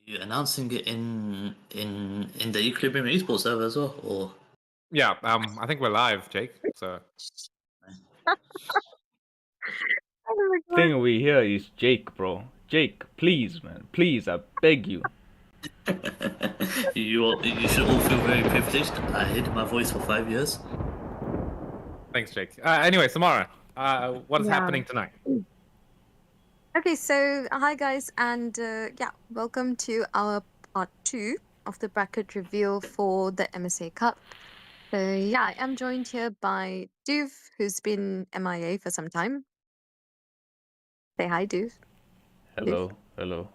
You announcing it in the Equilibrium Esports server as well, or Yeah, I think we're live, Jake. So Oh my god. Thing we hear is Jake, bro. Jake, please, man, please, I beg you. you should all feel very privileged. I hid my voice for 5 years. thanks, Jake. Anyway, Samara, what is Yeah. happening tonight? Okay, so hi guys, and yeah, welcome to our part 2 of the bracket reveal for the MSA Cup. So yeah, I am joined here by Duv, who's been MIA for some time. Say hi, Duv. Hello, hello.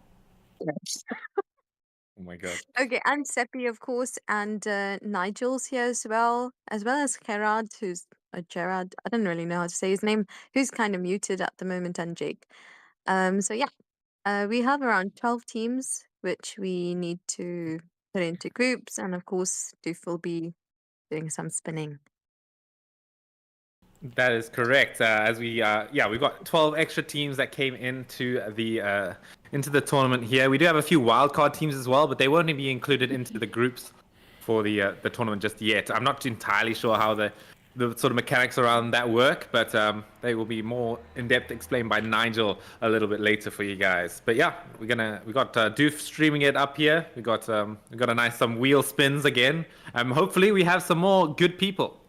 Oh my god. Okay, and Seppi, of course, and Nigel's here as well as Gerard, who's Gerard. I don't really know how to say his name, who's kind of muted at the moment, and Jake. So yeah, we have around 12 teams, which we need to put into groups, and of course, Doof will be doing some spinning. That is correct. As we we've got 12 extra teams that came into the tournament here. We do have a few wildcard teams as well, but they won't be included into the groups for the tournament just yet. I'm not entirely sure how the sort of mechanics around that work, but they will be more in depth explained by Nigel a little bit later for you guys. But yeah, we got Doof streaming it up here. We got a nice some wheel spins again. Hopefully we have some more good people.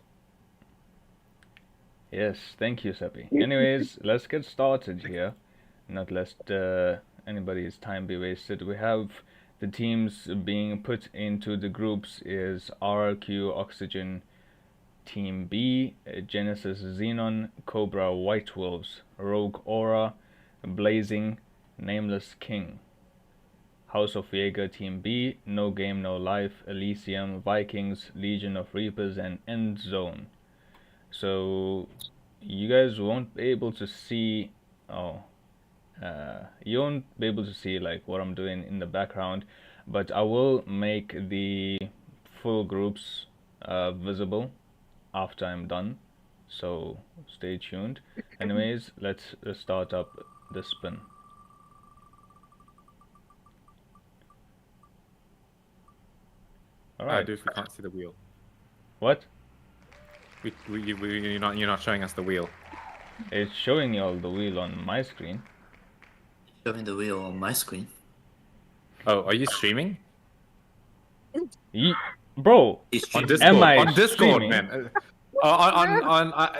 Yes, thank you, Seppi. Anyways, let's get started here. Not let anybody's time be wasted. We have the teams being put into the groups is RRQ Oxygen Team B, Genesis Xenon, Cobra White Wolves, Rogue Aura, Blazing, Nameless King. House of Jaeger Team B, No Game No Life, Elysium, Vikings, Legion of Reapers, and End Zone. So you guys won't be able to see you won't be able to see like what I'm doing in the background, but I will make the full groups visible after I'm done, so stay tuned. Anyways, let's start up the spin. Alright. Doof, we can't see the wheel. What? You're not showing us the wheel. It's showing you all the wheel on my screen. Showing the wheel on my screen. Oh, are you streaming? Bro, He's On streaming. Discord, Am I on Discord, streaming? man.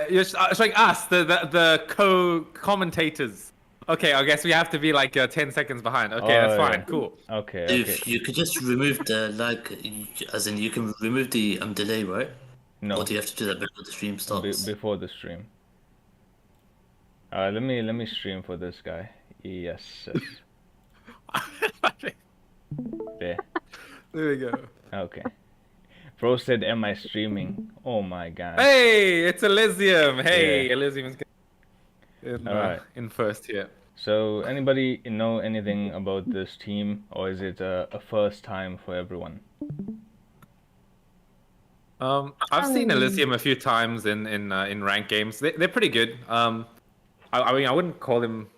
You're showing us the co-commentators. Okay, I guess we have to be like 10 seconds behind. Okay, that's fine. yeah. Cool. Okay, If you could just remove the as in you can remove the delay, right? No, Or do you have to do that before the stream starts? before the stream. Let me stream for this guy. Yes. There. There we go. Okay. Bro said, "Am I streaming?" Oh my god. Hey, it's Elysium. Hey, Yeah. Elysium is Alright. in first here. So, anybody know anything about this team, or is it a first time for everyone? I've seen Elysium a few times in ranked games. They're pretty good. I mean, I wouldn't call them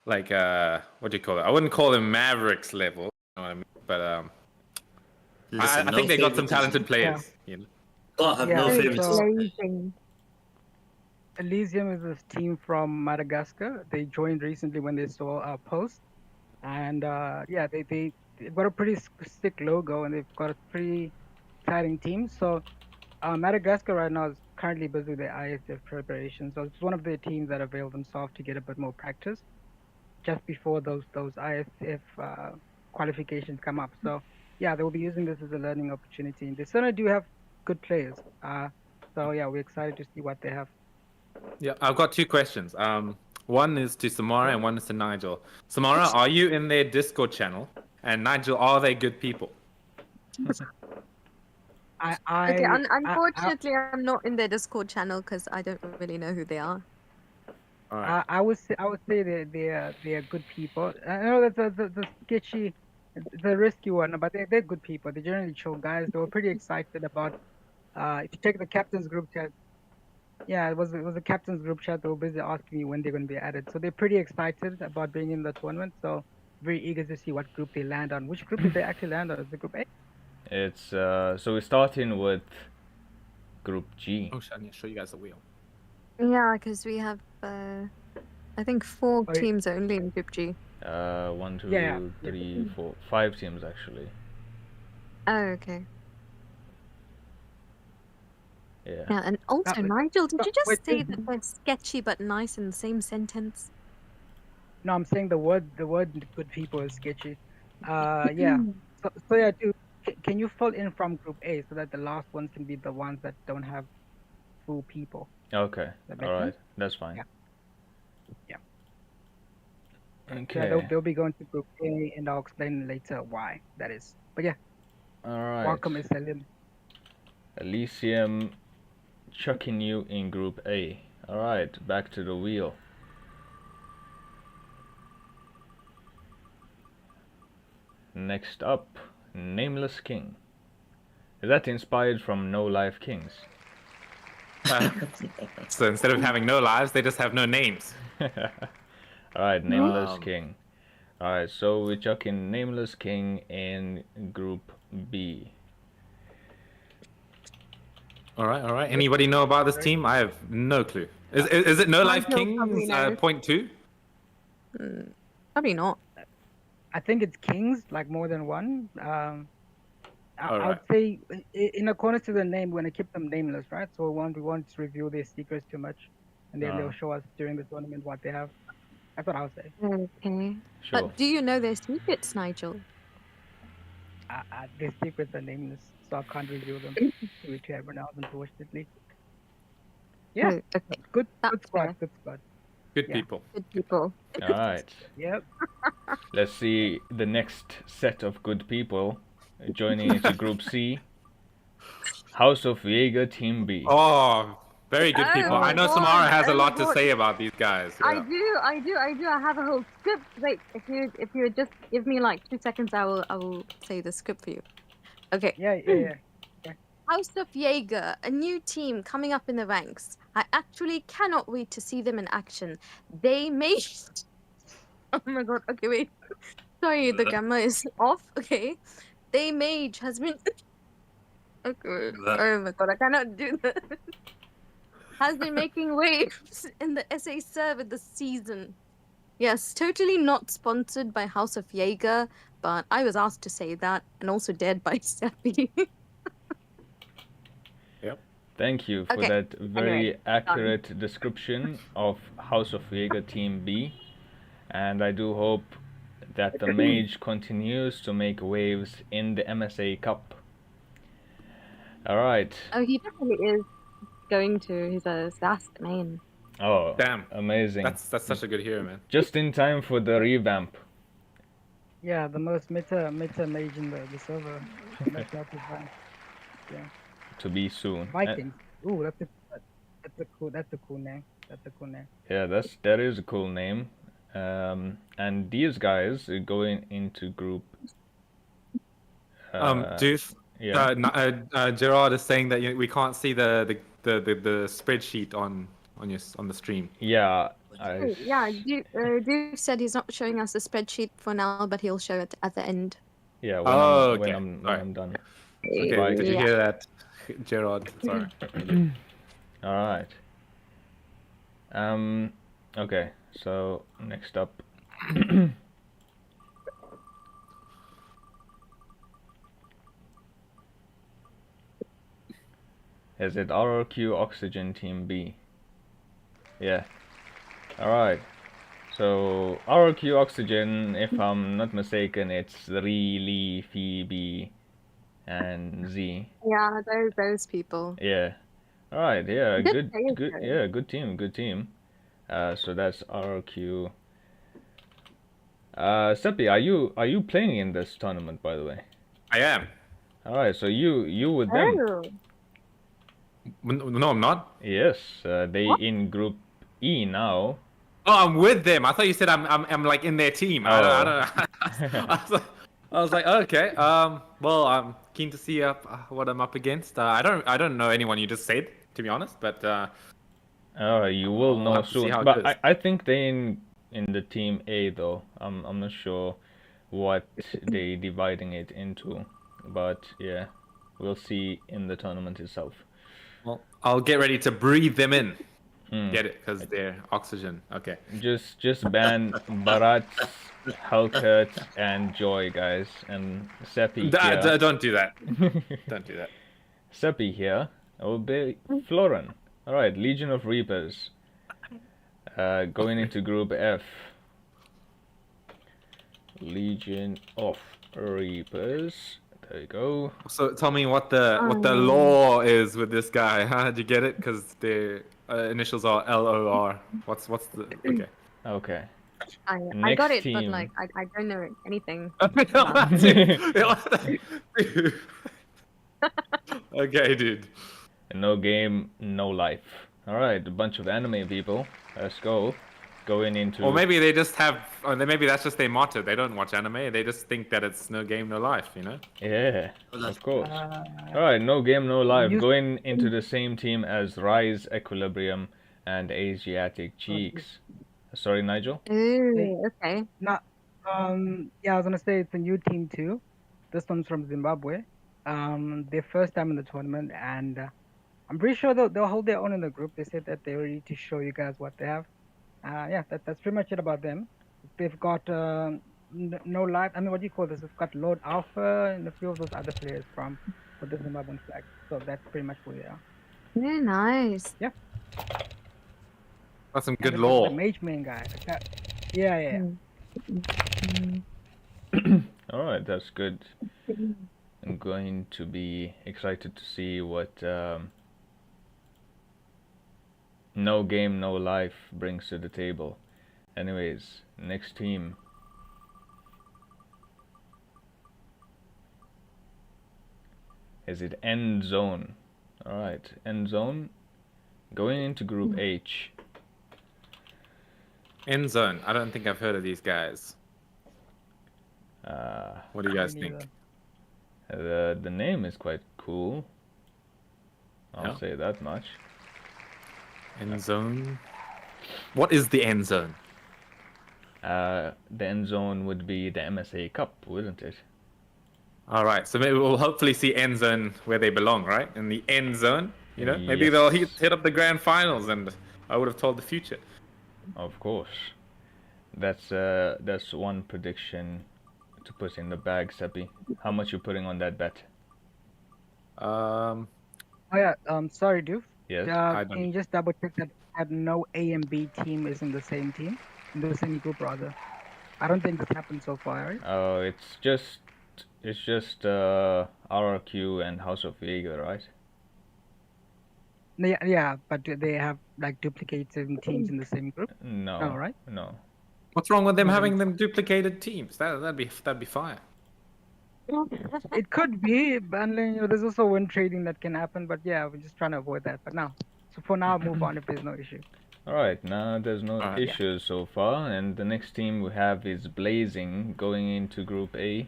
like what do you call it? I wouldn't call them Mavericks level. You know what I mean? But Listen, I no think they got some favoritism. talented players. You know? Can't have Yeah, no so- favoritism. Elysium is this team from Madagascar. They joined recently when they saw our post, and yeah, they've got a pretty sick logo and they've got a pretty exciting team. So Madagascar right now is currently busy with their ISF preparation. So it's one of their teams that availed themselves to get a bit more practice just before those ISF qualifications come up. So yeah, they will be using this as a learning opportunity. And they certainly do have good players. So yeah, we're excited to see what they have. Yeah, I've got two questions. One is to Samara and one is to Nigel. Samara, are you in their Discord channel? And Nigel, are they good people? Unfortunately, I'm not in their Discord channel because I don't really know who they are. All right. I would say they're good people. I know that the sketchy, the risky one, but they're good people. They're generally chill guys. They were pretty excited about. If you check the captain's group chat, yeah, it was a captain's group chat. They were busy asking me when they're going to be added. So they're pretty excited about being in the tournament. So very eager to see what group they land on. Which group did they actually land on? Is it Group A? It's so we're starting with Group G. Oh, shit, I need to show you guys the wheel. Yeah, because we have, I think, 4 Oh, yeah. teams only in Group G. 1, 2, Yeah, 3, 4, 5 teams actually. Oh, okay. Yeah. Yeah, and also, but- Nigel, did you just wait, say that they're sketchy but nice in the same sentence? No, I'm saying the word good people is sketchy. Yeah. So yeah, can you fill in from Group A so that the last ones can be the ones that don't have full people? Okay. That make All right. sense? That's fine. Yeah. Yeah. Okay. Yeah, they'll be going to Group A, and I'll explain later why that is. But yeah, All right. welcome, Salim. Elysium chucking you in Group A. All right. Back to the wheel. Next up, Nameless King. Is that inspired from No Life Kings? So instead of having no lives, they just have no names. Alright, Nameless Um, King. Alright, so we're chucking Nameless King in Group B. All right. Anybody know about this team? I have no clue. Is it No Life Nigel probably Kings knows. point 2? Probably not. I think it's kings, like more than one. I Alright. would say, in accordance to the name, we're gonna keep them nameless, right? So we won't reveal their secrets too much, and then they'll show us during the tournament what they have. That's what I would say. Okay. Sure. But do you know their secrets, Nigel? Their secrets are nameless, so I can't reveal them to everyone else, unfortunately. Yeah, Oh, okay. good That's squad, fair. good squad. Good Yeah. people. Good people. Alright, Yep. let's see the next set of good people joining into Group C. House of Jaeger Team B. Oh, very good Oh people. my I know God, Samara has oh a my lot to God. say about these guys. I Yeah. do. I have a whole script. Wait, if you would just give me like 2 seconds, I will say the script for you. Okay. Yeah. House of Jaeger, a new team coming up in the ranks. I actually cannot wait to see them in action. They made. Oh my God. Okay, wait. Sorry, the camera is off. Okay. They mage has been. Okay. Oh my God, I cannot do that. Has been making waves in the SA server this season. Yes, totally not sponsored by House of Jaeger, but I was asked to say that, and also dared by Steffi. Yep. Thank you for Okay, that very anyway, accurate description of House of Jaeger Team B. And I do hope that the mage continues to make waves in the MSA Cup. Alright. Oh, he definitely is going to. He's a Sask main. Oh, Damn. amazing. That's such a good hero, man. Just in time for the revamp. Yeah, the most meta mage in the server. That's not too bad. Yeah. To be soon. Vikings. Ooh, that's a cool name. That's a cool name. Yeah, that is a cool name. And these guys are going into group. Doof. Yeah. Gerard is saying that we can't see the spreadsheet on the stream. Yeah. Yeah, Doof said he's not showing us the spreadsheet for now, but he'll show it at the end. Yeah. When I'm done. Okay, Right. did you hear that, Gerard? Sorry. All right. Okay. So next up. Is it RRQ Oxygen Team B? Yeah. Alright. So RRQ Oxygen, if I'm not mistaken, it's Lee, Phoebe, and Z. Yeah, those people. Yeah. Alright, yeah, Good good players, yeah, good team. So that's RRQ. Seppi, are you playing in this tournament, by the way? I am. Alright, so you with them? Oh. No, I'm not. Yes, they in Group E now. Oh, I'm with them. I thought you said I'm like in their team. I don't I was like, okay. Well, I'm keen to see what I'm up against. I don't know anyone you just said, to be honest, but You will I'll know have to see soon. how it But goes. I think they in the team A though. I'm not sure. what they dividing it into, but yeah, we'll see in the tournament itself. Well, I'll get ready to breathe them in. Hmm. Get it? Because they're oxygen. Okay. Just ban Bharat, Halkut, and Joy, guys, and Seppi here. Don't do that. Don't do that. Seppi here will be Florin. All right, Legion of Reapers. Going into Group F. Legion of Reapers. There you go. So tell me what the law is with this guy. Huh? Did you get it? Because the initials are LOR. What's the okay? Okay. I Next got it, team. but like I don't know anything. Okay, dude. No game, no life. All right, a bunch of anime people. Let's go. Going into. Or maybe they just have. Or maybe that's just their motto. They don't watch anime. They just think that it's no game, no life. You know. Yeah, Well, that's- of course. All right, no game, no life. you- Going into the same team as Rise, Equilibrium, and Asiatic Cheeks. Sorry, Nigel. Ooh, okay. Not, yeah, I was gonna say it's a new team too. This one's from Zimbabwe. Their first time in the tournament, and I'm pretty sure they'll hold their own in the group. They said that they're ready to show you guys what they have. Yeah, that's pretty much it about them. They've got no life. I mean, what do you call this? They've got Lord Alpha and a few of those other players from for the Zimbabwean flag. So that's pretty much who they are. Very nice. That's some And good they've got law. The mage main guy. Yeah. All right, that's good. I'm going to be excited to see what no game, no life brings to the table. Anyways, next team. Is it End Zone? All right, End Zone. Going into Group H. End zone. I don't think I've heard of these guys. What do you guys Me think? neither. The name is quite cool. I'll Yeah. say that much. End zone. What is the end zone? The End Zone would be the MSA Cup, wouldn't it? All right, so maybe we'll hopefully see end zone where they belong, right? In the end zone, you know. Maybe Yes. they'll hit up the grand finals, and I would have told the future. Of course. That's one prediction to put in the bag, Seppi. How much you putting on that bet? Um, Oh yeah. Sorry, Doof. Yes. I Can don't. you just double check that no A and B team is in the same team, in the same group rather? I don't think this happened so far, right? Oh, it's just RRQ and House of Vega, right? Yeah, but do they have like duplicated teams in the same group? No. No, right? No. What's wrong with them No, having then- them duplicated teams? That'd be fine. It could be, but there's also win trading that can happen. But yeah, we're just trying to avoid that. But now, so for now, move on if there's no issue. Alright, now there's no Alright. issues so far, and the next team we have is Blazing going into Group A.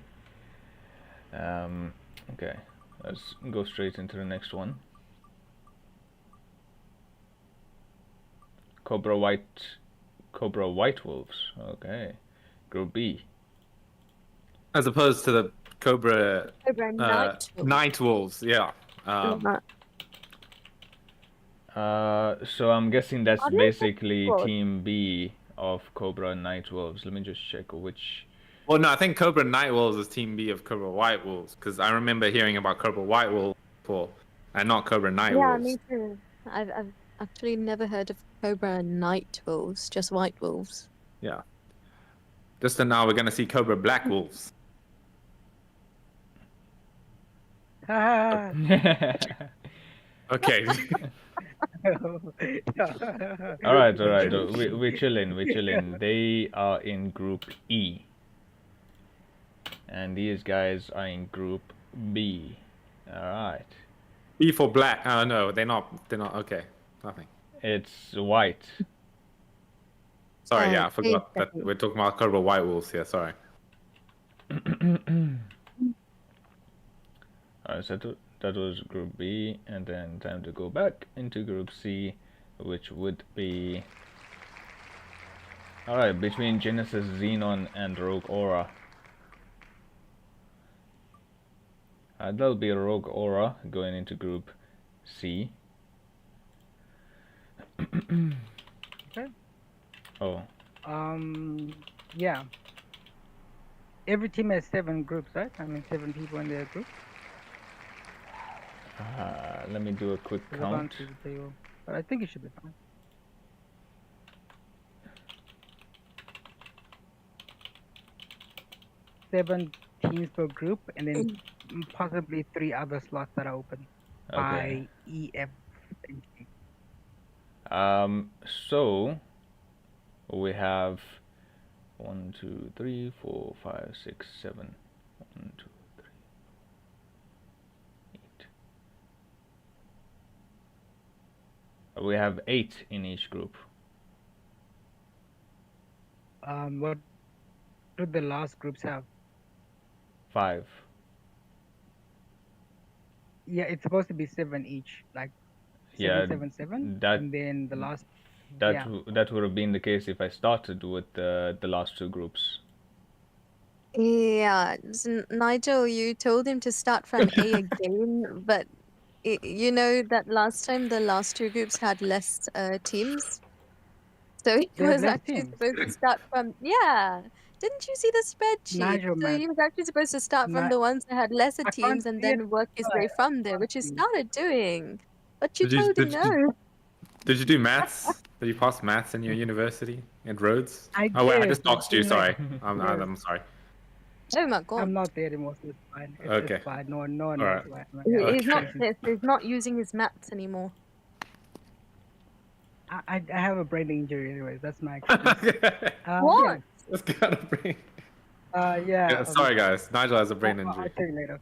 Okay, let's go straight into the next one. Cobra White Wolves. Okay, Group B. As opposed to the Cobra Cobra Night. Night Wolves, yeah. So I'm guessing that's Are they basically Wolves? Team B of Cobra Night Wolves. Let me just check which. Well, no, I think Cobra Night Wolves is Team B of Cobra White Wolves, because I remember hearing about Cobra White Wolves before, and not Cobra Night Yeah, Wolves. me too. I've actually never heard of Cobra Night Wolves, just White Wolves. Yeah. Just now we're gonna see Cobra Black Wolves. Ah, Okay. All right. We're chilling. They are in Group E, and these guys are in Group B. All right. B for black. Oh no, they're not. They're not. Okay, nothing. It's white. Sorry, yeah, I Oh, forgot that exactly. we're talking about Cobra White Wolves here. Sorry. Alright, so that was Group B, and then time to go back into Group C, which would be. Alright, between Genesis Xenon and Rogue Aura. That'll be a Rogue Aura going into Group C. Okay. Oh, Yeah. Every team has 7 groups, right? I mean, 7 people in their group. let me do a quick Because I can't count. see the table, but I think it should be fine. 7 teams per group, and then possibly 3 other slots that are open Okay. by E, F, and G. So we have 1, 2, 3, 4, 5, 6, 7. 1, 2, 3, 8. We have 8 in each group. What do the last groups have? 5. Yeah, it's supposed to be 7 each, like 7, Yeah, 7, 7, that and then the last. that Yeah. that would have been the case if I started with the last 2 groups. Yeah, Nigel, you told him to start from A again, but you know that last time the last 2 groups had less teams, so he They have was less actually teams. supposed to start from yeah. Didn't you see the spreadsheet? Nigel, So man, he was actually supposed to start from Ni- the ones that had lesser I can't teams and see it. then work his I way from there, can't which he see. started doing. But you Did you told him did you no. did you do maths? Did you pass maths in your university at Rhodes? I Oh wait, I did. just doxed you. In like, Sorry, I'm yes, I'm sorry. Oh my God. I'm not there anymore, so it's fine. It's Okay, fine. No one all knows right. why. Man. He- Yeah, He's not Okay. he's not using his maths anymore. I have a brain injury, anyways. That's my excuse. Yeah. What? Let's get a brain. Yeah. Yeah, sorry guys, Nigel has a brain I'll injury. tell you later.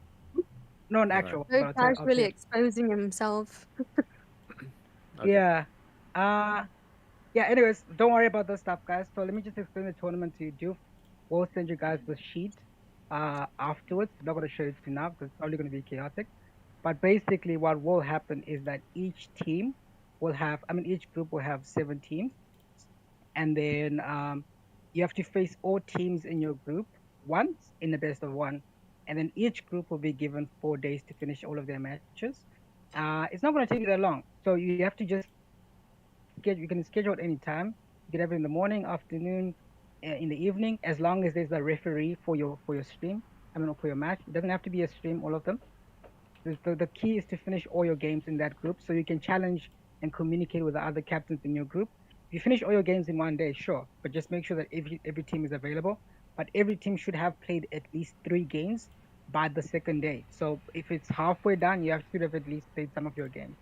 No, an All right. actual, So but I'll casually tell you. exposing himself. Okay. Yeah. Yeah. Anyways, don't worry about those stuff, guys. So let me just explain the tournament to you. We'll send you guys the sheet afterwards. I'm not gonna show it to you now because it's probably gonna be chaotic. But basically, what will happen is that each team will have, I mean, each group will have 7 teams, and then you have to face all teams in your group once in the best of 1, and then each group will be given 4 days to finish all of their matches. It's not going to take you that long, so you have to just schedule. You can schedule at any time. You can have it in the morning, afternoon, in the evening, as long as there's a referee for your stream. I mean, for your match. It doesn't have to be a stream, all of them. The key is to finish all your games in that group so you can challenge and communicate with the other captains in your group. If you finish all your games in one day, sure, but just make sure that every team is available. But every team should have played at least 3 games by the second day. So if it's halfway done, should have at least played some of your games.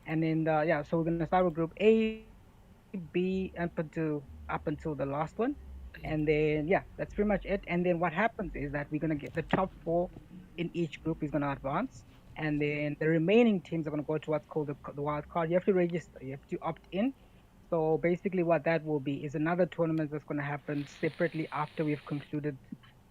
And then yeah, so we're gonna start with Group A, B, up until the last one, and then yeah, that's pretty much it. And then what happens is that we're gonna get the top 4 in each group is gonna advance, and then the remaining teams are gonna go to what's called the wild card. You have to register, you have to opt in. So basically, what that will be is another tournament that's gonna happen separately after we've concluded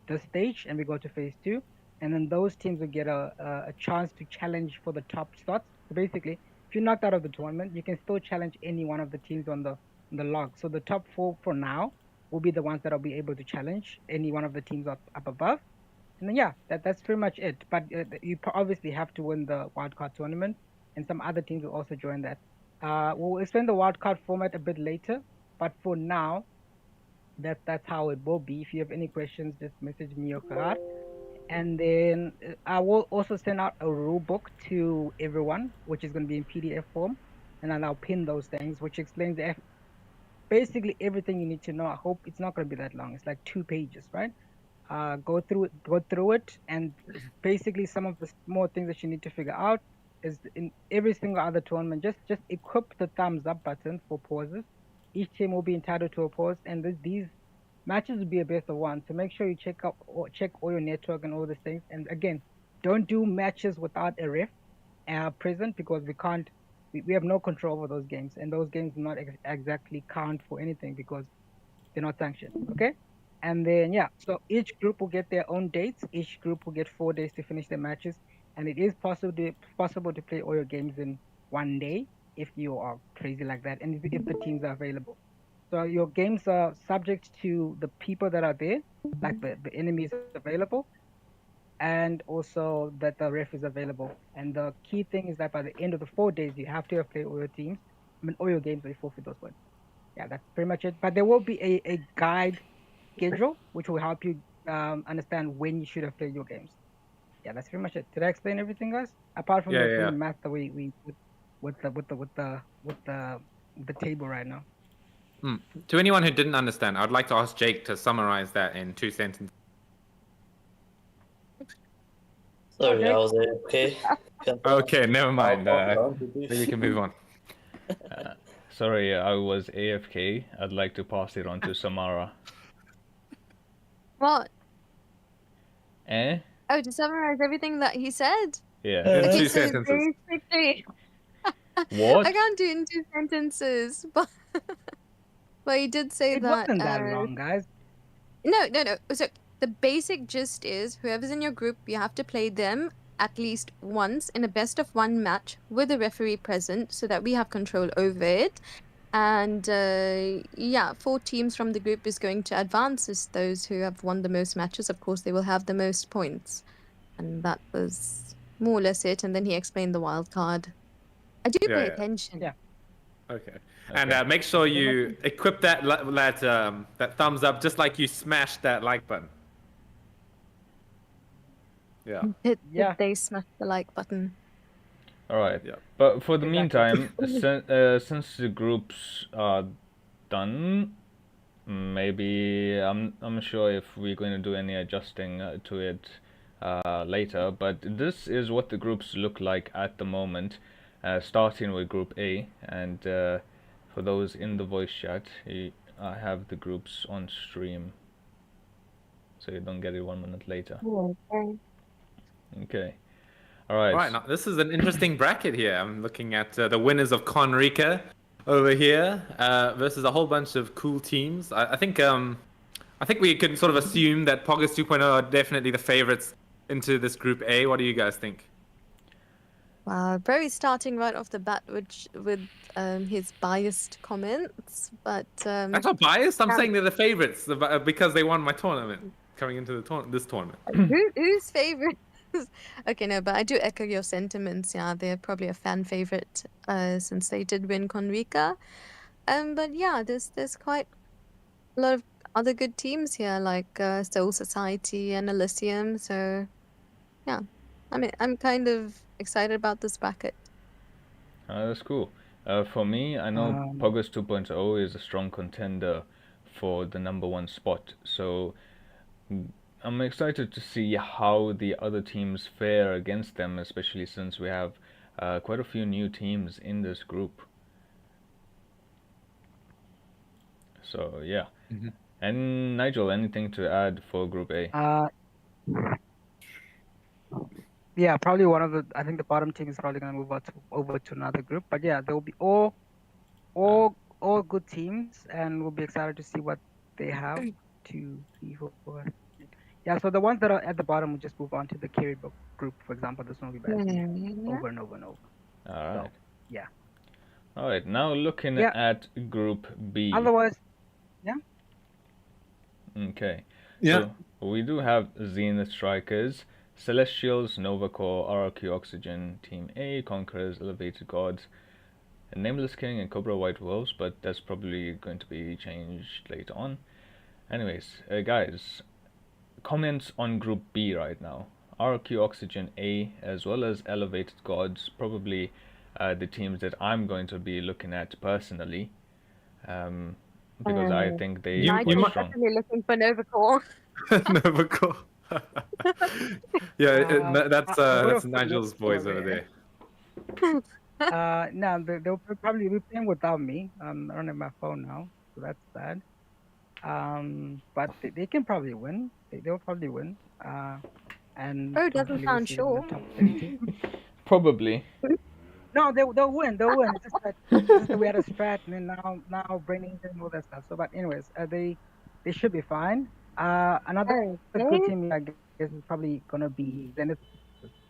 this stage and we go to phase 2, and then those teams will get a chance to challenge for the top slots. So basically, if you're knocked out of the tournament, you can still challenge any one of the teams on the log. So the top 4 for now will be the ones that will be able to challenge any one of the teams up above. And then yeah, that's pretty much it. But you obviously have to win the wildcard tournament, and some other teams will also join that. We'll explain the wildcard format a bit later, but for now, that's how it will be. If you have any questions, just message me or Karar. And then I will also send out a rule book to everyone, which is going to be in PDF form, and then I'll pin those things, which explains basically everything you need to know. I hope it's not going to be that long. It's like 2 pages, right? Go through it, and basically some of the small things that you need to figure out is in every single other tournament. Just equip the thumbs up button for pauses. Each team will be entitled to a pause, and these matches will be a best of 1. So make sure you check all your network and all these things. And again, don't do matches without a ref present, because we have no control over those games, and those games do not exactly count for anything because they're not sanctioned. Okay. And then yeah, so each group will get their own dates. Each group will get 4 days to finish their matches, and it is possible to play all your games in one day if you are crazy like that, and if the teams are available. So your games are subject to the people that are there, like the enemies available. and also that the ref is available. And the key thing is that by the end of the 4 days, you have to have played all your teams. I mean, all your games, they forfeit those points. Yeah, that's pretty much it. But there will be a guide schedule which will help you understand when you should have played your games. Yeah, that's pretty much it. Did I explain everything, guys? Apart from Yeah, the yeah. math that we with the table right now. To anyone who didn't understand, I'd like to ask Jake to summarize that in 2 sentences. Sorry, Okay. I was okay. Okay, never mind. I'll Maybe we can move on. Sorry, I was AFK. I'd like to pass it on to Samara. What? Eh? Oh, to summarize everything that he said. Yeah. In Okay, 2 so sentences. basically, What? I can't do it in 2 sentences, but he did say It that. wasn't that long, guys. No. So the basic gist is whoever's in your group, you have to play them at least once in a best of 1 match with a referee present so that we have control over it. And 4 teams from the group is going to advance as those who have won the most matches. Of course, they will have the most points. And that was more or less it. And then he explained the wild card. I do pay Yeah. attention. Yeah. Okay. And make sure you equip that thumbs up just like you smashed that like button. Yeah. Did Yeah. they smash the like button? All right. Yeah. But for the Exactly. meantime, since the groups are done, maybe I'm sure if we're going to do any adjusting to it later. But this is what the groups look like at the moment, starting with Group A. And for those in the voice chat, I have the groups on stream, so you don't get it 1 minute later. Okay. Okay. All right. Right, now this is an interesting bracket here. I'm looking at the winners of Conrica over here versus a whole bunch of cool teams. I think we can sort of assume that Poggers 2.0 are definitely the favorites into this Group A. What do you guys think? Wow, very starting right off the bat with his biased comments, but I'm not biased. I'm yeah. saying they're the favorites because they won my tournament coming into this tournament. Who's favorite? Okay, no, but I do echo your sentiments. Yeah, they're probably a fan favorite since they did win Conrica. But yeah, there's quite a lot of other good teams here, like Soul Society and Elysium. So yeah, I mean, I'm kind of excited about this bracket. That's cool. For me, I know Poggers 2.0 is a strong contender for the #1 spot, so I'm excited to see how the other teams fare against them, especially since we have quite a few new teams in this group. So yeah. And Nigel, anything to add for Group A? Yeah, probably I think the bottom team is probably gonna move over to another group. But yeah, there will be all good teams, and we'll be excited to see what they have. 2, 3, 4, 5. Yeah, so the ones that are at the bottom will just move on to the carry group, for example. This one will be bad over and over and over. All right. So, yeah. All right. Now looking at Group B. Otherwise, yeah. Okay. Yeah. So we do have Zenith Strikers, Celestials, Nova Corps, RRQ Oxygen, Team A, Conquerors, Elevated Gods, and Nameless King, and Cobra White Wolves, but that's probably going to be changed later on. Anyways, guys, comments on Group B right now. RRQ Oxygen A, as well as Elevated Gods, probably the teams that I'm going to be looking at personally, because I think they are quite strong. Definitely looking for Nova Corps. Nova Corps. Yeah, that's Nigel's boys over there. No, they'll probably be playing without me. I don't have my phone now, so that's sad. But they can probably win. They'll probably win. And doesn't sound sure. Probably. No, they'll win. They'll win. It's just that we had a strat, and then now bringing in all that stuff. So, but anyways, they should be fine. Another good team, I guess, is probably gonna be Zenith.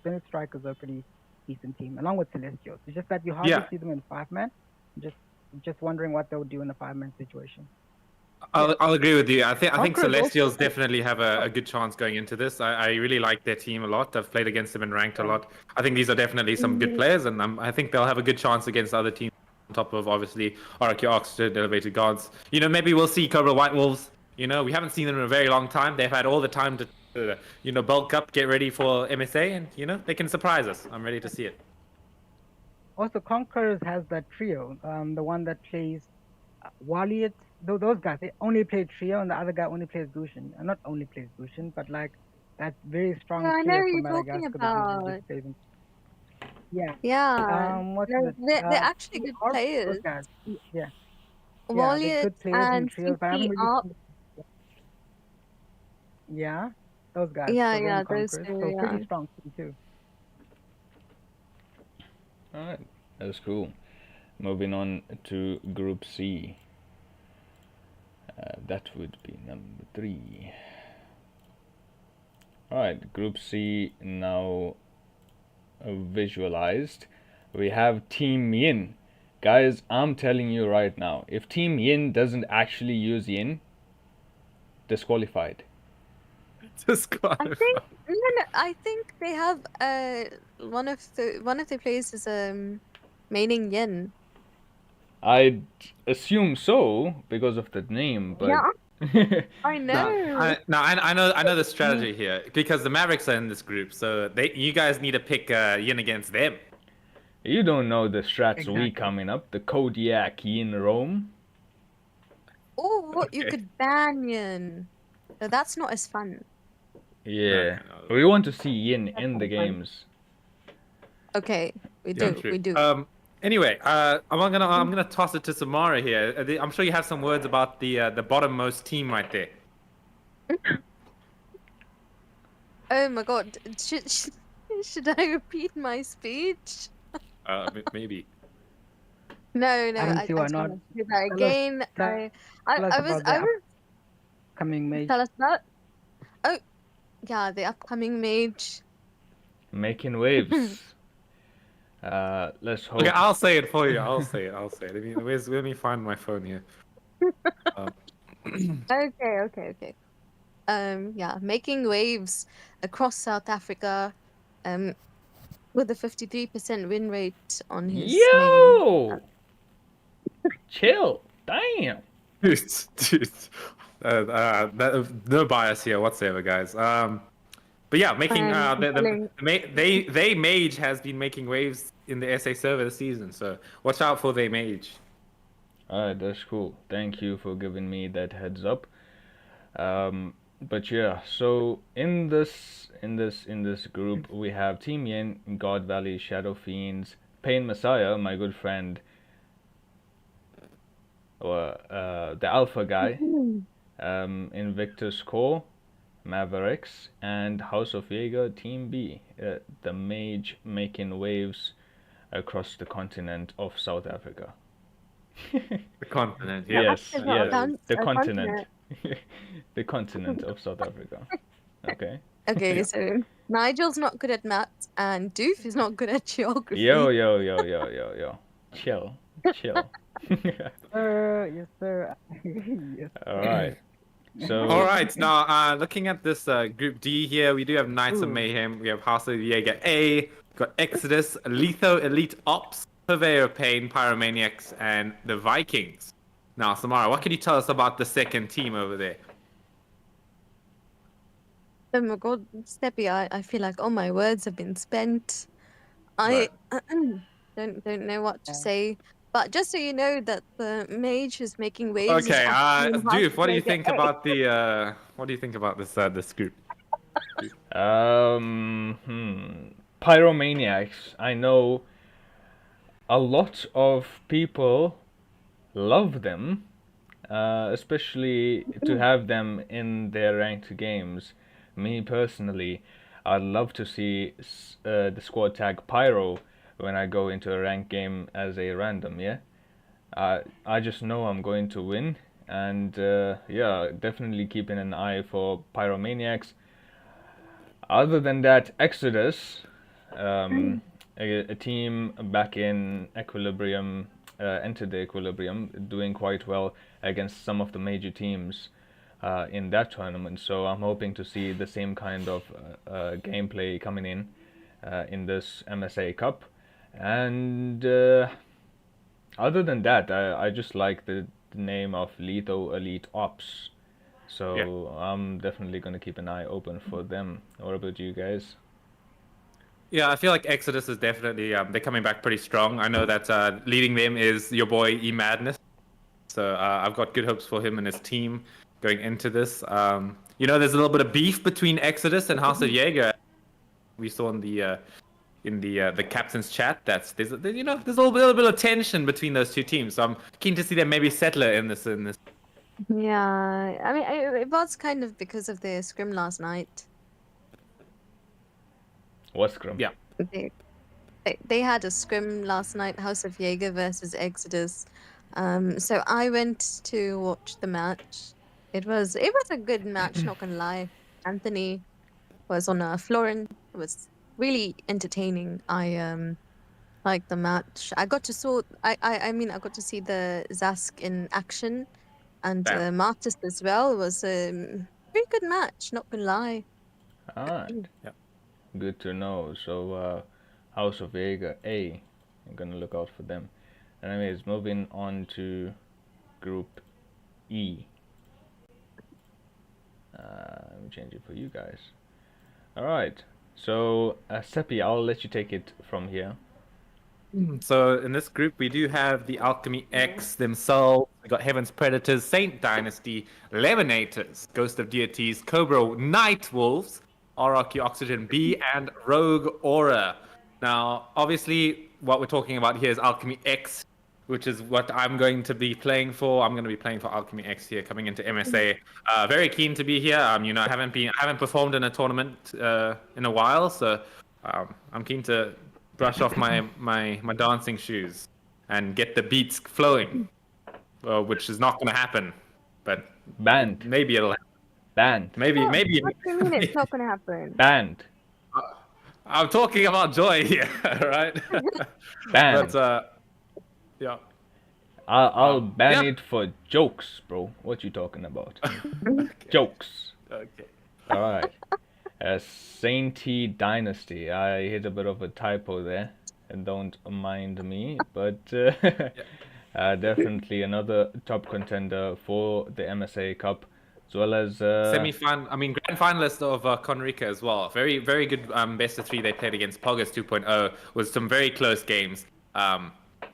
Zenith Strikers are a pretty decent team, along with Celestials. It's just that you hardly see them in 5-man. Just wondering what they'll do in a 5-man situation. I'll agree with you. I think Conquerors also Celestials good. definitely have a good chance going into this. I really like their team a lot. I've played against them and ranked a lot. I think these are definitely some good players, and I think they'll have a good chance against other teams. On top of obviously RQ Oxford, Elevated Gods. You know, maybe we'll see Cobra White Wolves. You know, we haven't seen them in a very long time. They've had all the time to bulk up, get ready for MSA, and they can surprise us. I'm ready to see it. Also, Conquerors has that trio. The one that plays Waliot. Those guys, they only play trio, and the other guy only plays Gusion. Not only plays Gusion, but like that very strong Yeah, I know trio who from you're talking Madagascar that usually about. just plays. Yeah. Yeah, What's it? they're actually Three good ARP, those players. guys. Yeah. Yeah, they're Valiant good players in and trios, but I haven't CP really up. seen. Yeah, those guys. Yeah, So they're yeah, in those Conquerors. two, So yeah. pretty strong team too. Alright, that's cool. Moving on to Group C. That would be number 3. Alright, Group C now visualized. We have Team Yin. Guys, I'm telling you right now, if Team Yin doesn't actually use Yin, disqualified. I think they have one of the players is maining Yin. I'd assume so because of the name, but Yeah, I know. I know the strategy here because the Mavericks are in this group, so you guys need to pick Yin against them. you don't know the strats we Exactly. coming up. The Kodiak Yin Rome. Oh, what you Okay. could ban Yin. So that's not as fun. Yeah, No. we want to see Yin That's in not the fun. games. Okay, we Yeah, do. true. We do. Anyway, I'm gonna toss it to Samara here. I'm sure you have some words about the bottommost team right there. Oh my God, should I repeat my speech? Maybe. No, I don't see I why don't not. want to do that Tell us- again. tell I us was about the I was upcoming mage. tell us about. Oh, yeah, the upcoming mage. Making waves. Let's hope. Okay, I'll say it for you. I'll say it. Let me find my phone here. Okay. Yeah, making waves across South Africa, with a 53% win rate on his main. Yo! Chill. Damn. Dude, no bias here whatsoever, guys. But yeah, making I'm telling- they mage has been making waves in the SA server this season, so watch out for their mage. Alright, that's cool. Thank you for giving me that heads up. But yeah, so in this group we have Team Yin, God Valley, Shadow Fiends, Pain Messiah, my good friend, or the Alpha guy, Invictus Core, Mavericks, and House of Jaeger, Team B, the mage making waves across the continent of South Africa. The continent, Yeah, yeah. Yes, actually not a yes, con- the a continent. The continent of South Africa. Okay. Okay, so Nigel's not good at maths and Doof is not good at geography. Yo. Chill. Yes, sir. Yes. Alright. So All right, now looking at this group D here, we do have Knights of Ooh. Mayhem, we have House of Jaeger A, we've got Exodus, Letho Elite Ops, Purveyor of Pain, Pyromaniacs, and the Vikings. Now, Samara, what can you tell us about the second team over there? Oh my God, Steppy, I feel like all my words have been spent. I don't know what to Yeah. say. But just so you know that the mage is making waves. is Okay, actually House Doof, of what do you Jaeger think A. about this group? Pyromaniacs. I know a lot of people love them, especially to have them in their ranked games. Me personally, I'd love to see the squad tag Pyro when I go into a ranked game as a random, yeah? I just know I'm going to win, and yeah, definitely keeping an eye for Pyromaniacs. Other than that, Exodus, a team back in Equilibrium, entered the Equilibrium, doing quite well against some of the major teams in that tournament. So I'm hoping to see the same kind of gameplay coming in this MSA Cup. And other than that, I just like the name of Litho Elite Ops. So Yeah. I'm definitely going to keep an eye open for them. What about you guys? Yeah, I feel like Exodus is definitely they're coming back pretty strong. I know that leading them is your boy E Madness, so I've got good hopes for him and his team going into this. There's a little bit of beef between Exodus and House of Jaeger. We saw in the captain's chat. There's a little bit of tension between those two teams. So I'm keen to see them maybe settle it in this. Yeah, I mean, it was kind of because of the scrim last night. What scrum? Yeah. They had a scrim last night, House of Jaeger versus Exodus. So I went to watch the match. It was a good match, not gonna lie. Anthony was on a Florin. It was really entertaining. I liked the match. I got to I got to see the Zask in action, and Bam. Martis as well. It was a very good match, not gonna lie. Alright. Yeah. Good to know. So House of Jaeger A, I'm gonna look out for them. Anyways, moving on to Group E. Let me change it for you guys. Alright, so Seppi, I'll let you take it from here. So in this group, we do have the Alchemy X themselves. We got Heaven's Predators, Saint Dynasty, Lemonators, Ghost of Deities, Cobra Night Wolves, RRQ Oxygen B, and Rogue Aura. Now, obviously, what we're talking about here is Alchemy X, which is what I'm going to be playing for. I'm going to be playing for Alchemy X here, coming into MSA. Very keen to be here. I haven't performed in a tournament in a while, so I'm keen to brush off my dancing shoes and get the beats flowing, which is not going to happen, but Banned. maybe it'll happen. Banned. Maybe What do you mean it's not gonna happen? Banned. I'm talking about joy here, right? Banned. But yeah. I'll ban yeah. it for jokes, bro. What you talking about? Jokes. Okay. Alright. Sainty Dynasty. I hit a bit of a typo there, and don't mind me, but definitely another top contender for the MSA Cup, as well as grand finalist of Conrica as well. Very, very good best of three they played against Poggers 2.0 with some very close games.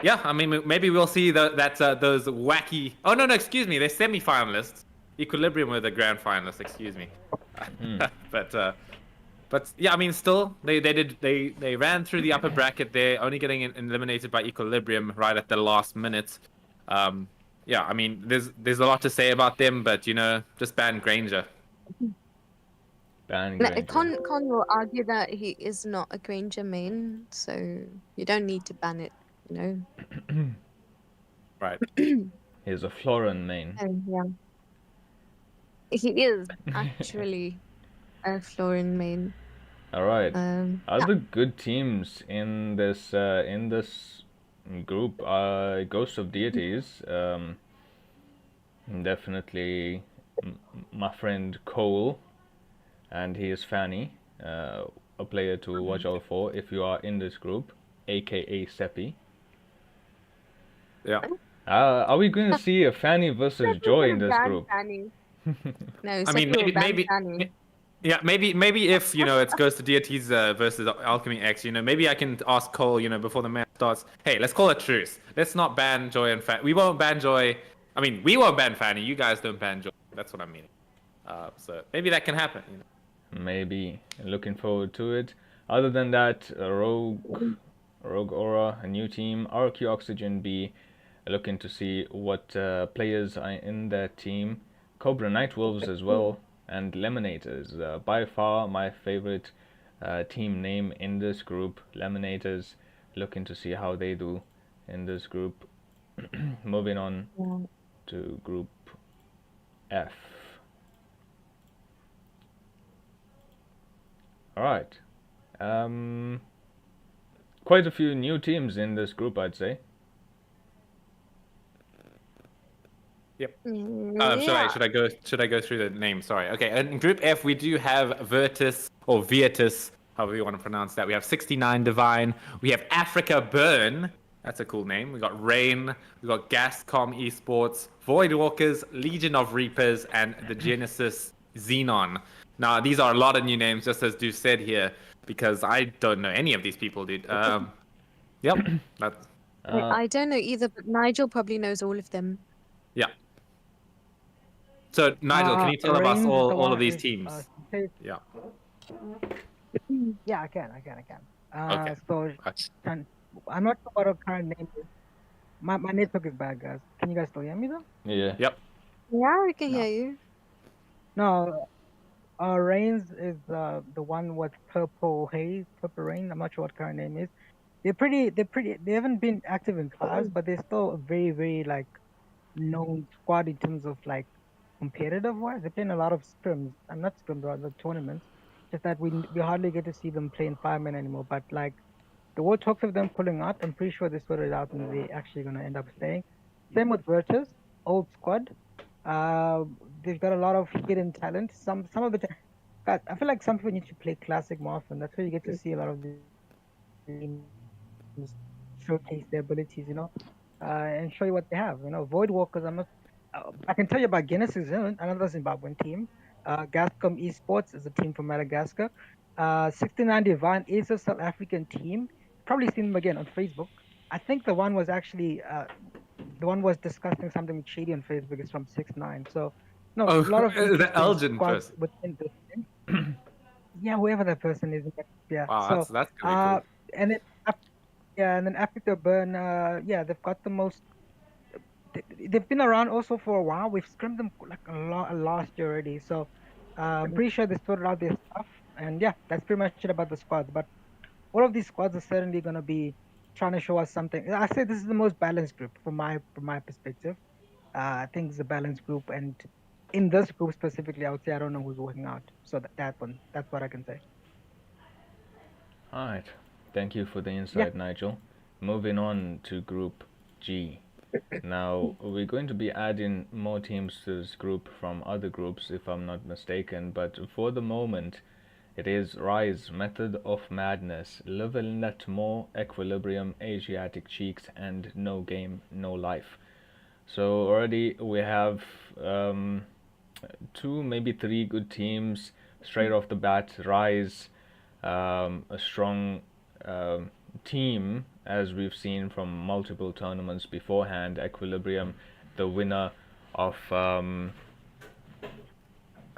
Yeah, I mean, maybe we'll see those wacky. Oh no, excuse me, they're semi-finalists. Equilibrium were the grand finalists. Excuse me. But yeah, I mean, still they ran through the upper bracket there, only getting eliminated by Equilibrium right at the last minute. Yeah, I mean, there's a lot to say about them, but just ban Granger. Ban Granger. Con will argue that he is not a Granger main, so you don't need to ban it, Right. He's a Florin main. Yeah. He is actually a Florin main. All right. Other Yeah. good teams in this group are Ghost of Deities. Definitely my friend Cole, and he is Fanny, a player to watch out for if you are in this group, aka Seppi. Yeah. Are we going to see a Fanny versus Joy in this group? No, I mean, maybe if it's Ghost of Deities versus Alchemy X, maybe I can ask Cole, before the match starts, hey, let's call a truce. Let's not ban Joy and Fanny. We won't ban Joy. I mean, we won't ban Fanny. You guys don't ban Joy. That's what I'm meaning. So maybe that can happen. Maybe. Looking forward to it. Other than that, Rogue Aura, a new team, RQ Oxygen B, looking to see what players are in that team. Cobra Night Wolves as well, and Lemonators. By far my favorite team name in this group. Lemonators, looking to see how they do in this group. Moving on to Group F. Alright. Quite a few new teams in this group, I'd say. Should I go through the names? Sorry. Okay. In Group F, we do have Virtus or Virtus, however you want to pronounce that. We have 69 Divine. We have Africa Burn. That's a cool name. We got Rain. We got Gascom Esports, Voidwalkers, Legion of Reapers, and the Genesis Xenon. Now, these are a lot of new names, just as Deuce said here, because I don't know any of these people, dude. Yep. That's, I don't know either, but Nigel probably knows all of them. yeah. So, Nigel, can you tell us Reigns is the all of one these is, teams? Yeah. Yeah, I can. Okay. So I'm not sure what our current name is. My network is bad, guys. Can you guys still hear me though? Yeah. Yep. Yeah, we can No. hear you. No, Reigns is the one with purple rain. I'm not sure what current name is. They haven't been active in class, but they're still a very, very like known squad in terms of like competitive wise. They're playing a lot of scrims. I'm not scrims, rather tournaments. Just that we hardly get to see them playing firemen anymore. But like the world talks of them pulling out. I'm pretty sure they sorted it out and they're actually gonna end up staying. Same with Virtus, old squad. They've got a lot of hidden talent. Some of the guys, I feel like some people need to play classic more often. That's where you get to see a lot of the teams showcase their abilities, and show you what they have. Voidwalkers. I can tell you about Guinness is another Zimbabwean team. Gascom Esports is a team from Madagascar. 69 Divine is a South African team. Probably seen them again on Facebook. I think the one was actually the one was discussing something with Shady on Facebook is from 6ix9ine. So no, a lot of the interesting Elgin squads person. within the team. Yeah, whoever that person is. Yeah. Wow, So that's really cool. and then Africa Burn, they've got the most. They've been around also for a while. We've scrimmed them like last year already. So I'm pretty sure they sorted out their stuff. And yeah, that's pretty much it about the squads. But all of these squads are certainly gonna be trying to show us something. I say this is the most balanced group from my perspective. I think it's a balanced group, and in this group specifically, I would say I don't know who's working out. So that's what I can say. Alright. Thank you for the insight, Nigel. Moving on to Group G. Now, we're going to be adding more teams to this group from other groups, if I'm not mistaken, but for the moment, it is Rise, Method of Madness, Level Net More, Equilibrium, Asiatic Cheeks, and No Game, No Life. So already we have 2, maybe 3 good teams straight off the bat. Rise, a strong team, as we've seen from multiple tournaments beforehand. Equilibrium, the winner of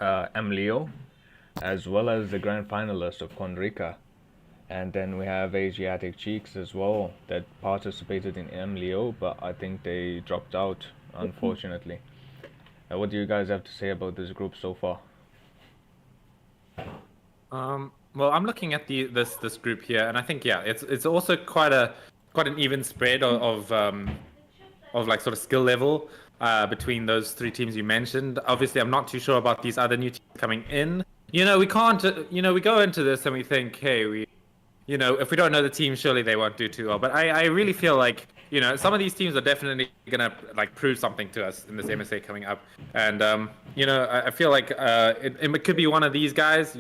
MLEO, as well as the grand finalist of Konrika. And then we have Asiatic Cheeks as well, that participated in MLEO, but I think they dropped out, unfortunately. What do you guys have to say about this group so far? Well, I'm looking at this group here, and I think it's also quite an even spread of like sort of skill level between those 3 teams you mentioned. Obviously, I'm not too sure about these other new teams coming in. We can't. We go into this and we think, hey, if we don't know the team, surely they won't do too well. But I really feel like, some of these teams are definitely gonna like prove something to us in this MSA coming up. And I feel like it could be one of these guys.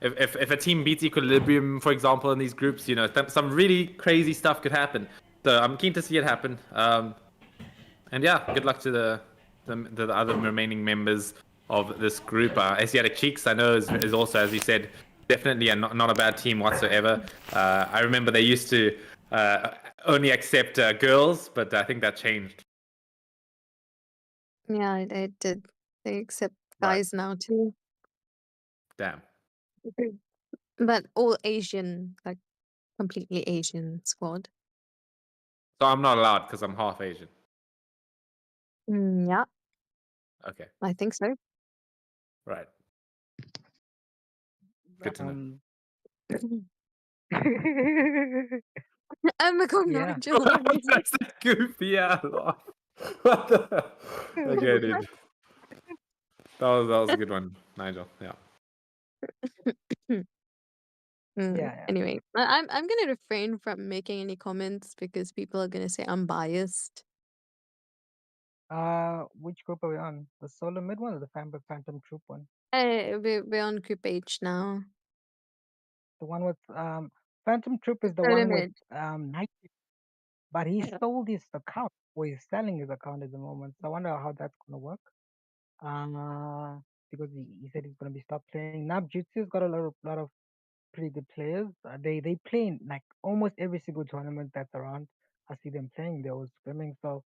If a team beats Equilibrium, for example, in these groups, some really crazy stuff could happen. So I'm keen to see it happen. And yeah, good luck to the other remaining members of this group. Asiatic Cheeks, I know, is also, as you said, definitely not a bad team whatsoever. I remember they used to only accept girls, but I think that changed. Yeah, they did. They accept guys now too. Damn. But all Asian, like completely Asian squad. So I'm not allowed because I'm half Asian. Yeah, Okay, I think so. right. Good to know. Oh my god, Yeah. Nigel. That's that goofy ass laugh. What the? Okay, dude. That was a good one, Nigel. Yeah. Yeah. Anyway, I'm gonna refrain from making any comments because people are gonna say I'm biased. Which group are we on? The solo mid one or the Phantom Troop one? We're on group H now. The one with Phantom Troop is the Solo one with mid. Night, but he sold his account, or he's selling his account at the moment. So I wonder how that's gonna work. Because he said he's gonna be stopped playing. Nab Jutsu's got a lot of pretty good players. They play in like almost every single tournament that's around. I see them playing. They're always swimming. So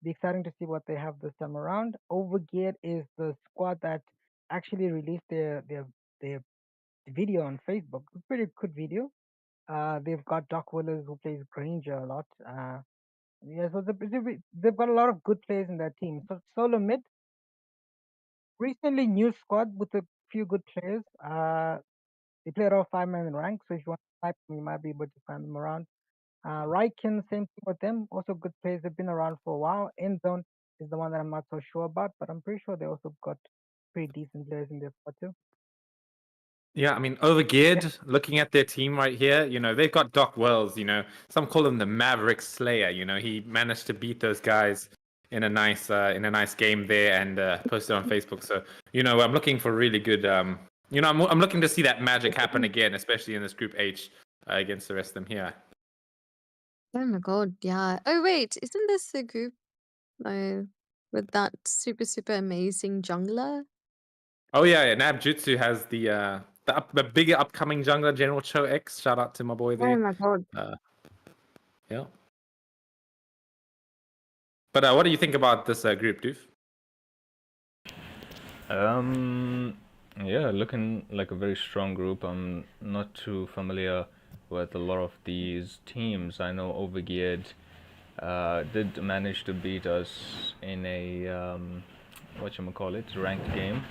be exciting to see what they have this time around. Overgeared is the squad that actually released their video on Facebook. It's a pretty good video. They've got Doc Willers who plays Granger a lot. Yeah, so they've got a lot of good players in their team. So solo mid, recently new squad with a few good players. They play around 5-man rank, so if you want to type them, you might be able to find them around. Ryken, same thing with them. Also good players. They've been around for a while. End Zone is the one that I'm not so sure about, but I'm pretty sure they also got pretty decent players in their squad too. Yeah, I mean, Overgeared, looking at their team right here, they've got Doc Wells, some call him the Maverick Slayer, he managed to beat those guys in a nice game there and posted on Facebook. So, I'm looking for really good, I'm looking to see that magic happen again, especially in this Group H against the rest of them here. Oh my god, yeah. Oh wait, isn't this the group with that super amazing jungler? Oh yeah, Nab Jutsu has the bigger upcoming jungler, General Cho X. Shout out to my boy there. Oh my god. Yeah. But what do you think about this group, Doof? Yeah, looking like a very strong group. I'm not too familiar with a lot of these teams. I know Overgeared did manage to beat us in a whatchamacallit, ranked game.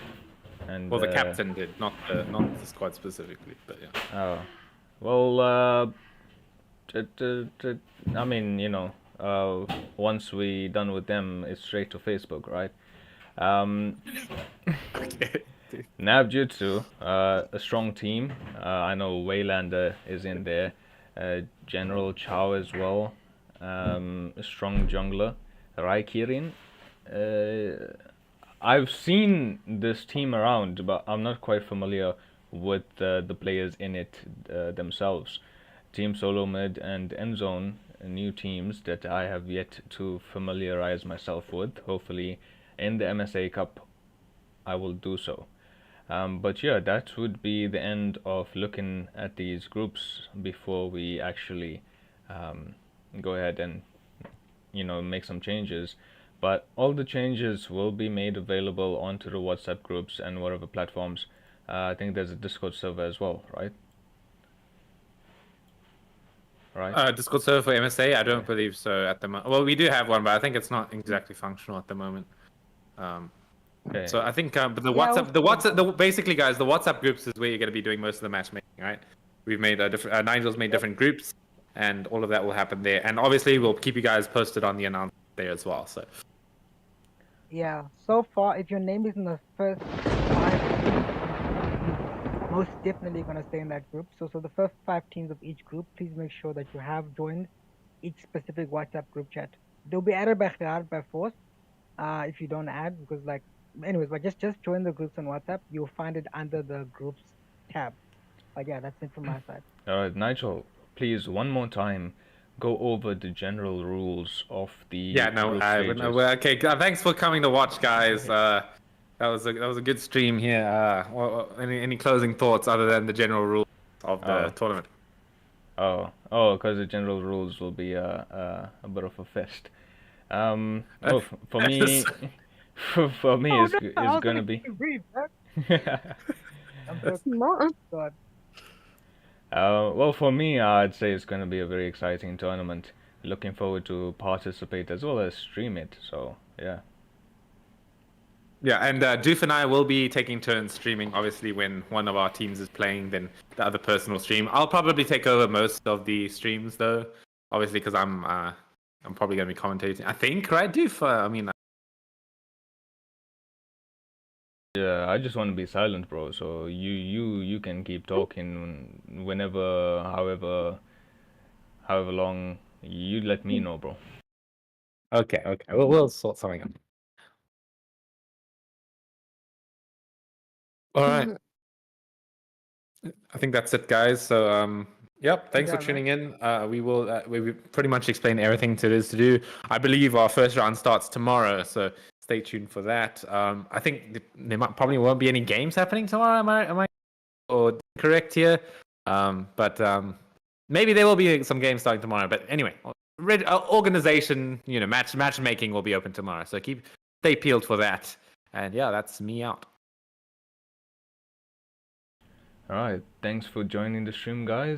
And well, the captain did, not the squad specifically, but yeah. Oh, well, I mean, once we done with them, it's straight to Facebook, right? Okay. Nabjutsu, a strong team. I know Waylander is in there. General Chow as well. A strong jungler. Raikirin. I've seen this team around, but I'm not quite familiar with the players in it themselves. Team Solo Mid and Endzone, new teams that I have yet to familiarize myself with. Hopefully, in the MSA Cup, I will do so. But yeah, that would be the end of looking at these groups before we actually go ahead and make some changes. But all the changes will be made available onto the WhatsApp groups and whatever platforms. I think there's a Discord server as well, right? Discord server for MSA? I don't believe so at the moment. Well, we do have one, but I think it's not exactly functional at the moment. Okay. So I think, but WhatsApp, basically, guys, the WhatsApp groups is where you're going to be doing most of the matchmaking, right? We've made Nigel's made different groups, and all of that will happen there. And obviously, we'll keep you guys posted on the announcement there as well. So. Yeah, so far, if your name is in the first 5, most definitely gonna stay in that group. So the first 5 teams of each group, please make sure that you have joined each specific WhatsApp group chat. They'll be added by force. If you don't add, because anyways, but just join the groups on WhatsApp. You'll find it under the groups tab. But yeah, that's it from my side. All right, Nigel, please one more time, go over the general rules of the group stages. Okay. Thanks for coming to watch, guys. That was a good stream here. Any closing thoughts other than the general rules of the tournament? Because the general rules will be a bit of a fest. Well, for me, it's gonna be. Well, for me, I'd say it's gonna be a very exciting tournament. Looking forward to participate as well as stream it. So yeah. Yeah, and Doof and I will be taking turns streaming. Obviously, when one of our teams is playing, then the other person will stream. I'll probably take over most of the streams, though. Obviously, because I'm probably going to be commentating. I think, right, Doof? Yeah, I just want to be silent, bro. So you can keep talking whenever, however long. You let me know, bro. Okay. We'll sort something out. All right. I think that's it, guys. So, yep. Thanks for Yeah, tuning in. We pretty much explained everything there is to do. I believe our first round starts tomorrow, so stay tuned for that. I think there probably won't be any games happening tomorrow. Am I or correct here? But maybe there will be some games starting tomorrow. But anyway, organization, matchmaking will be open tomorrow. So stay peeled for that. And yeah, that's me out. Alright, thanks for joining the stream, guys.